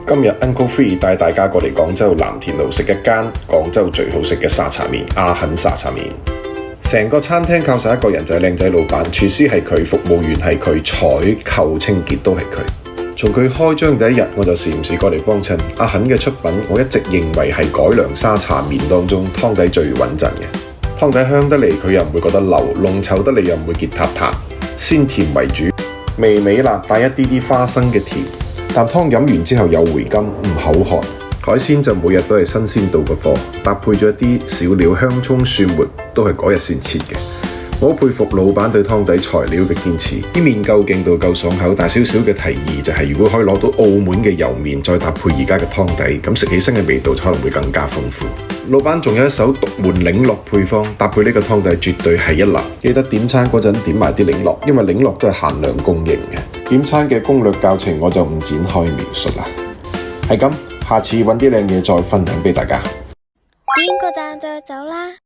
今日 Uncle Free 帶大家過嚟廣州藍田路食一間廣州最好食嘅沙茶麵，阿肯沙茶麵。成個餐廳靠晒一個人，就係靚仔老闆，廚師係佢，服務員係佢，採購清潔都係佢。從佢開張第一日，我就時唔時過嚟幫襯。阿肯嘅出品，我一直認為係改良沙茶麵當中湯底最穩陣嘅。湯底香得嚟，佢又唔會覺得流；濃稠得嚟又唔會結塌塌。鮮甜為主，微微辣帶一啲花生嘅甜。啖湯飲完之後有回甘，唔口渴。海鮮就每日都係新鮮到嘅貨，搭配咗一啲小料香蔥蒜末，都係嗰日先切嘅。我好佩服老闆對湯底材料嘅堅持。啲麵夠勁到夠爽口，但少少嘅提議就係，如果可以攞到澳門嘅油麵，再搭配而家嘅湯底，咁食起身嘅味道可能會更加豐富。老闆仲有一手獨門檸樂配方，搭配呢個湯底絕對係一流。記得點餐嗰陣點埋啲檸樂，因為檸樂都係限量供應嘅。點餐嘅攻略教程我就唔展開描述啦。係咁，下次揾啲靚嘢再分享俾大家。點個讚就走啦！